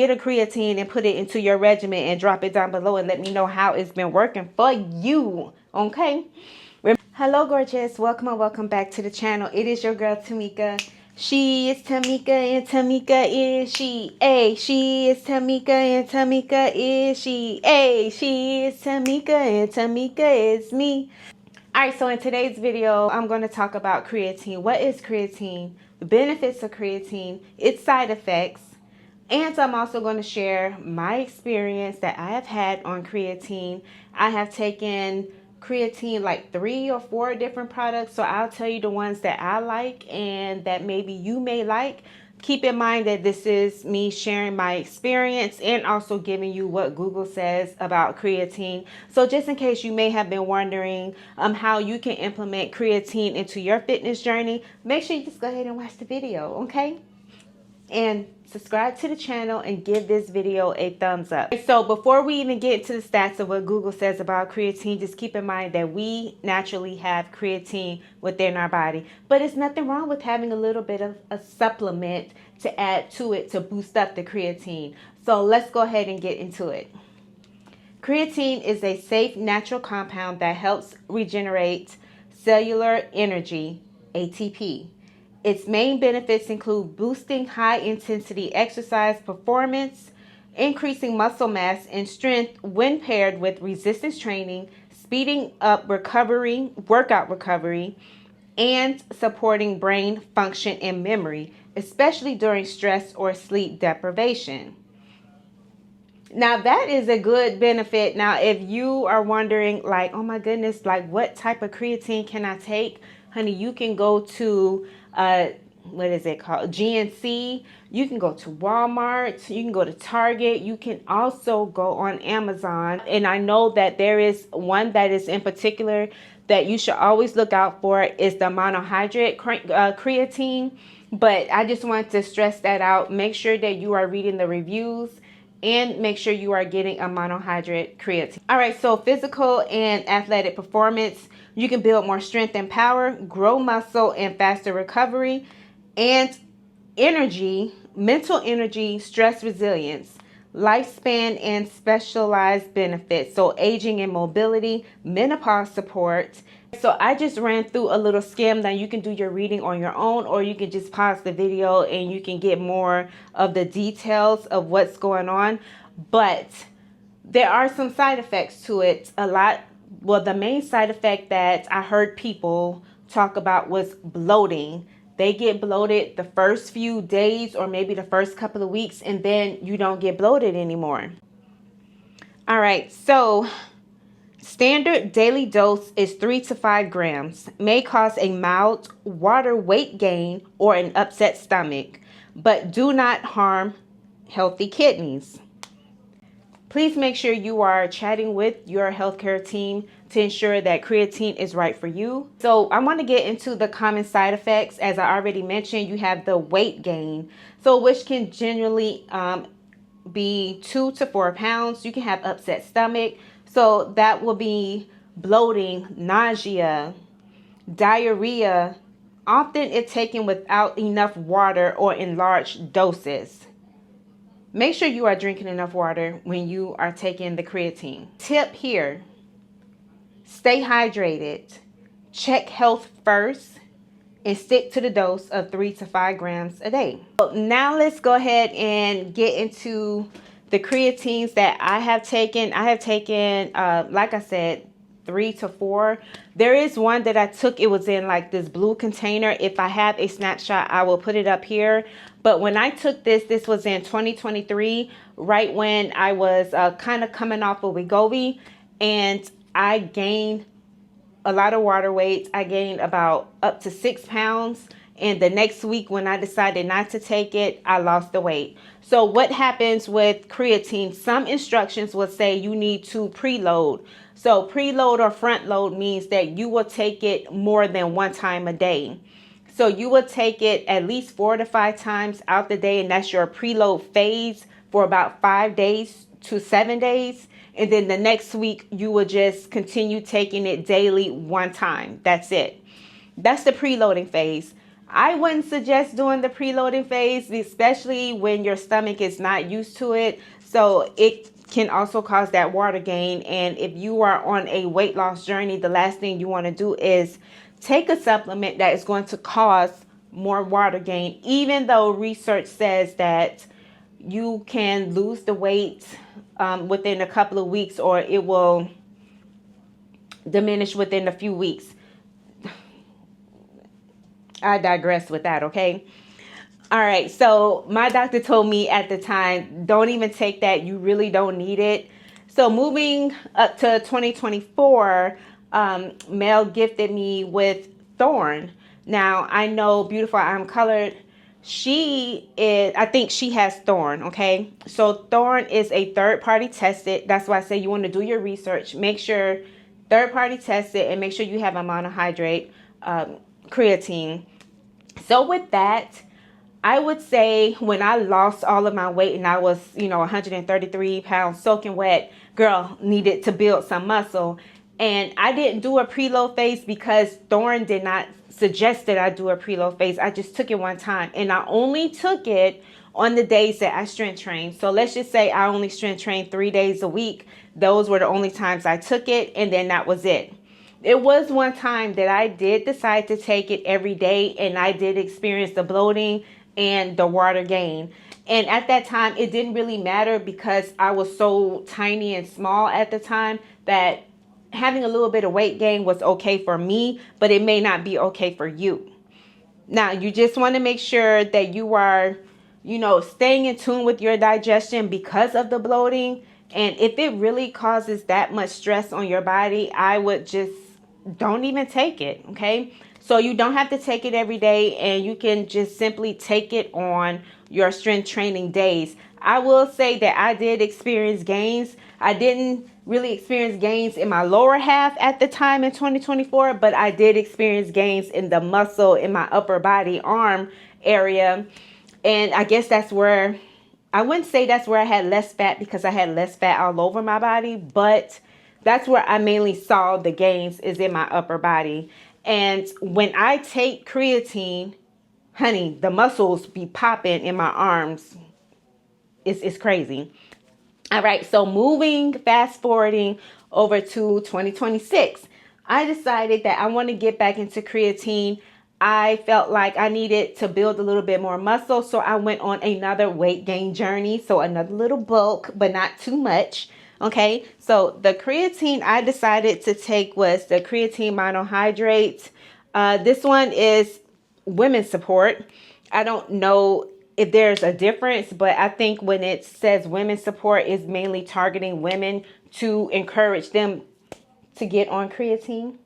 Get a creatine and put it into your regimen and drop it down below and let me know how it's been working for you. Okay. Hello, gorgeous. Welcome and welcome back to the channel. It is your girl Tamika. She is Tamika and Tamika is she. She is Tamika and Tamika is she. She is Tamika and Tamika is me. Alright, so in today's video, I'm going to talk about creatine. What is creatine? The benefits of creatine, its side effects, and I'm also going to share my experience that I have had on creatine. I have taken creatine like 3 or 4 different products, so I'll tell you the ones that I like and that maybe you may like. Keep in mind that this is me sharing my experience and also giving you what Google says about creatine. So just in case you may have been wondering how you can implement creatine into your fitness journey, make sure you just go ahead and watch the video, okay? And subscribe to the channel and give this video a thumbs up. So before we even get to the stats of what Google says about creatine, just keep in mind that we naturally have creatine within our body. But it's nothing wrong with having a little bit of a supplement to add to it to boost up the creatine. So let's go ahead and get into it. Creatine is a safe natural compound that helps regenerate cellular energy, ATP. Its main benefits include boosting high-intensity exercise performance, increasing muscle mass and strength when paired with resistance training, speeding up workout recovery, and supporting brain function and memory, especially during stress or sleep deprivation. Now, that is a good benefit. Now, if you are wondering, like, oh my goodness, like, what type of creatine can I take? Honey, you can go to what is it called, GNC. You can go to Walmart, you can go to Target, you can also go on Amazon. And I know that there is one that is in particular that you should always look out for, is the monohydrate creatine. But I just want to stress that out. Make sure that you are reading the reviews and make sure you are getting a monohydrate creatine. All right, so physical and athletic performance. You can build more strength and power, grow muscle and faster recovery, and energy, mental energy, stress resilience, lifespan and specialized benefits. So aging and mobility, menopause support. So I just ran through a little skim. Now you can do your reading on your own, or you can just pause the video and you can get more of the details of what's going on. But there are some side effects to it. Well, the main side effect that I heard people talk about was bloating. They get bloated the first few days or maybe the first couple of weeks, and then you don't get bloated anymore. All right, so standard daily dose is 3 to 5 grams. May cause a mild water weight gain or an upset stomach, but do not harm healthy kidneys. Please make sure you are chatting with your healthcare team to ensure that creatine is right for you. So I want to get into the common side effects. As I already mentioned, you have the weight gain, so which can generally be 2 to 4 pounds. You can have upset stomach, so that will be bloating, nausea, diarrhea, often it's taken without enough water or in large doses. Make sure you are drinking enough water when you are taking the creatine. Tip here, stay hydrated, check health first, and stick to the dose of 3 to 5 grams a day. So now let's go ahead and get into the creatines that I have taken. I have taken, like I said, 3 to 4. There is one that I took. It was in like this blue container. If I have a snapshot, I will put it up here. But when I took this was in 2023, right when I was kind of coming off of Wegovy, and I gained a lot of water weight. I gained about up to 6 pounds. And the next week when I decided not to take it, I lost the weight. So what happens with creatine, some instructions will say you need to preload. So preload or front load means that you will take it more than 1 time a day. So you will take it at least 4 to 5 times out the day, and that's your preload phase for about 5 days to 7 days. And then the next week you will just continue taking it daily 1 time. That's it. That's the preloading phase. I wouldn't suggest doing the preloading phase, especially when your stomach is not used to it. So it can also cause that water gain. And if you are on a weight loss journey, the last thing you want to do is take a supplement that is going to cause more water gain, even though research says that you can lose the weight within a couple of weeks, or it will diminish within a few weeks. I digress with that, okay? All right, so my doctor told me at the time, don't even take that. You really don't need it. So moving up to 2024, Mel gifted me with Thorn. Now, I know Beautiful I'm Colored, I think she has Thorn, okay? So Thorn is a third-party tested. That's why I say you want to do your research. Make sure third-party tested, and make sure you have a monohydrate creatine. So with that, I would say when I lost all of my weight and I was, 133 pounds soaking wet, girl, needed to build some muscle. And I didn't do a preload phase because Thorn did not suggest that I do a preload phase. I just took it one time, and I only took it on the days that I strength trained. So let's just say I only strength trained 3 days a week. Those were the only times I took it, and then that was it. It was one time that I did decide to take it every day, and I did experience the bloating and the water gain. And at that time, it didn't really matter because I was so tiny and small at the time that having a little bit of weight gain was okay for me, but it may not be okay for you. Now, you just want to make sure that you are, staying in tune with your digestion because of the bloating. And if it really causes that much stress on your body, I would just don't even take it, okay? So you don't have to take it every day, and you can just simply take it on your strength training days. I will say that I did experience gains. I didn't really experience gains in my lower half at the time in 2024, but I did experience gains in the muscle in my upper body arm area. And I guess that's where, I wouldn't say that's where I had less fat, because I had less fat all over my body, but that's where I mainly saw the gains, is in my upper body. And when I take creatine, honey, the muscles be popping in my arms. It's crazy. All right, so fast forwarding over to 2026, I decided that I want to get back into creatine. I felt like I needed to build a little bit more muscle, so I went on another weight gain journey. So another little bulk, but not too much. Okay, so the creatine I decided to take was the creatine monohydrate. This one is women's support. I don't know if there's a difference, but I think when it says women's support, is mainly targeting women to encourage them to get on creatine.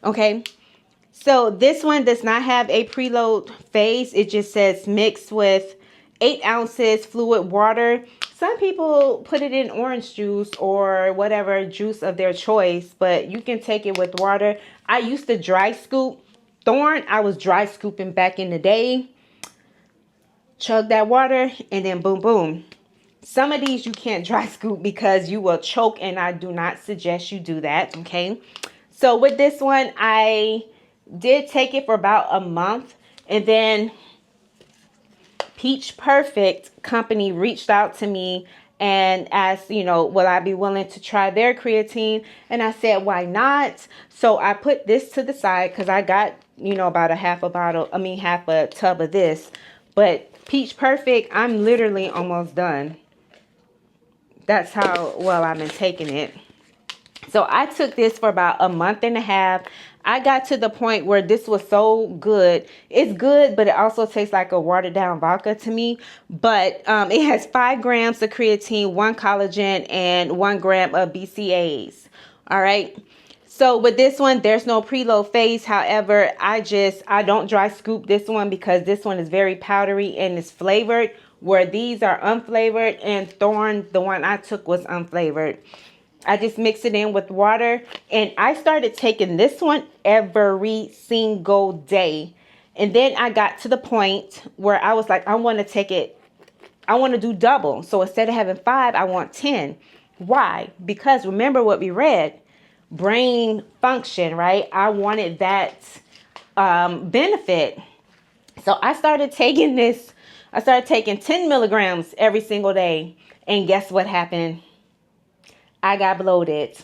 Okay, so this one does not have a preload phase. It just says mixed with 8 ounces fluid water. Some people put it in orange juice or whatever juice of their choice, but you can take it with water. I used to dry scoop Thorn. I was dry scooping back in the day. Chug that water, and then boom, boom. Some of these you can't dry scoop because you will choke, and I do not suggest you do that, okay? So with this one, I did take it for about a month, and then Peach Perfect company reached out to me and asked, will I be willing to try their creatine? And I said, why not? So I put this to the side because I got, about half a tub of this. But Peach Perfect, I'm literally almost done. That's how well I've been taking it. So I took this for about a month and a half. I got to the point where this was so good. It's good, but it also tastes like a watered down vodka to me. But it has 5 grams of creatine, 1 collagen, and 1 gram of BCAAs. All right. So with this one, there's no preload phase. However, I don't dry scoop this one because this one is very powdery and it's flavored, where these are unflavored, and Thorn, the one I took, was unflavored. I just mix it in with water, and I started taking this one every single day. And then I got to the point where I was like, I want to take it. I want to do double. So instead of having 5, I want 10. Why? Because remember what we read, brain function, right? I wanted that benefit. So I started taking this. I started taking 10 milligrams every single day. And guess what happened? I got bloated.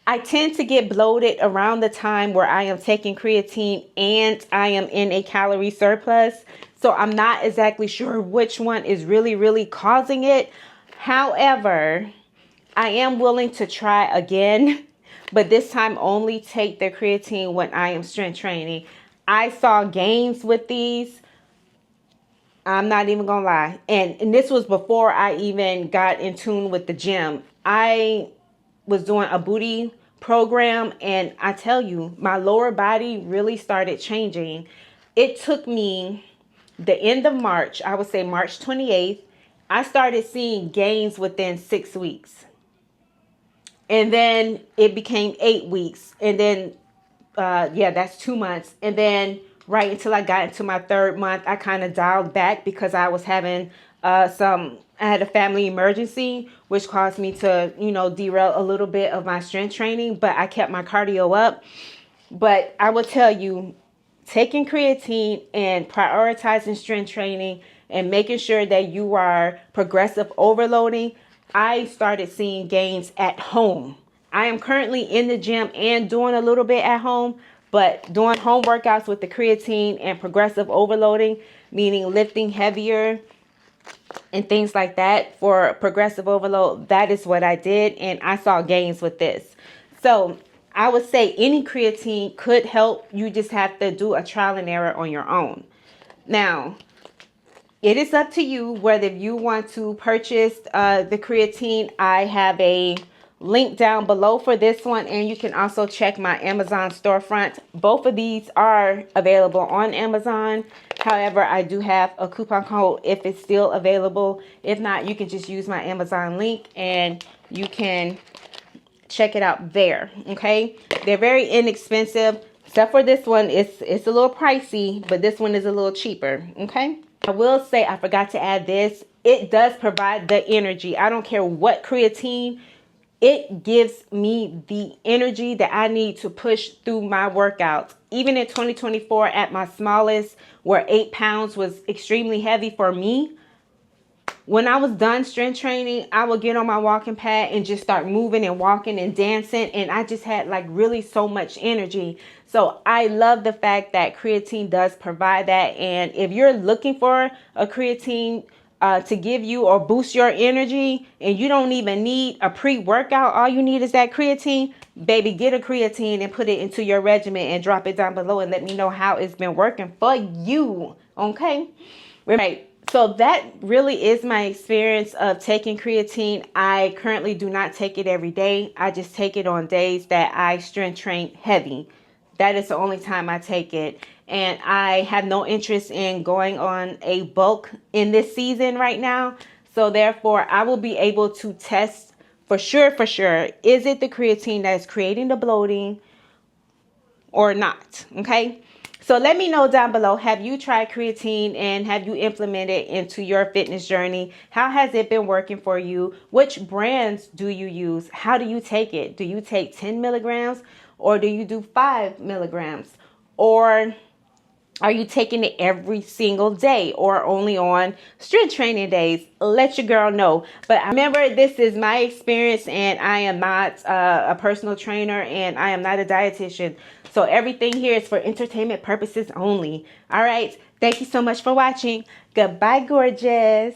I tend to get bloated around the time where I am taking creatine and I am in a calorie surplus. So I'm not exactly sure which one is really causing it. However, I am willing to try again, but this time only take the creatine when I am strength training. I saw gains with these. I'm not even gonna lie. And this was before I even got in tune with the gym. I was doing a booty program, and I tell you, my lower body really started changing. It took me the end of March, I would say March 28th, I started seeing gains within 6 weeks. And then it became 8 weeks. And then, yeah, that's 2 months. And then right until I got into my 3rd month, I kind of dialed back because I was having I had a family emergency, which caused me to, derail a little bit of my strength training, but I kept my cardio up. But I will tell you, taking creatine and prioritizing strength training and making sure that you are progressive overloading, I started seeing gains at home. I am currently in the gym and doing a little bit at home, but doing home workouts with the creatine and progressive overloading, meaning lifting heavier and things like that for progressive overload, that is what I did, and I saw gains with this. So I would say any creatine could help. You just have to do a trial and error on your own. Now, it is up to you whether you want to purchase the creatine. I have a link down below for this one, and you can also check my Amazon storefront. Both of these are available on Amazon. However, I do have a coupon code if it's still available. If not, you can just use my Amazon link and you can check it out there. Okay, they're very inexpensive, except for this one. It's a little pricey, but this one is a little cheaper. Okay, I will say I forgot to add this. It does provide the energy. I don't care what creatine, it gives me the energy that I need to push through my workouts. Even in 2024 at my smallest, where 8 pounds was extremely heavy for me, when I was done strength training, I would get on my walking pad and just start moving and walking and dancing. And I just had like really so much energy. So I love the fact that creatine does provide that. And if you're looking for a creatine to give you or boost your energy, and you don't even need a pre-workout, all you need is that creatine, baby, get a creatine and put it into your regimen and drop it down below and let me know how it's been working for you. Okay, right. So that really is my experience of taking creatine. I currently do not take it every day. I just take it on days that I strength train heavy. That is the only time I take it. And I have no interest in going on a bulk in this season right now. So therefore, I will be able to test for sure, is it the creatine that is creating the bloating or not? Okay. So let me know down below, have you tried creatine and have you implemented it into your fitness journey? How has it been working for you? Which brands do you use? How do you take it? Do you take 10 milligrams or do you do 5 milligrams? Or are you taking it every single day or only on strength training days? Let your girl know. But remember, this is my experience and I am not a personal trainer and I am not a dietitian. So everything here is for entertainment purposes only. All right. Thank you so much for watching. Goodbye, gorgeous.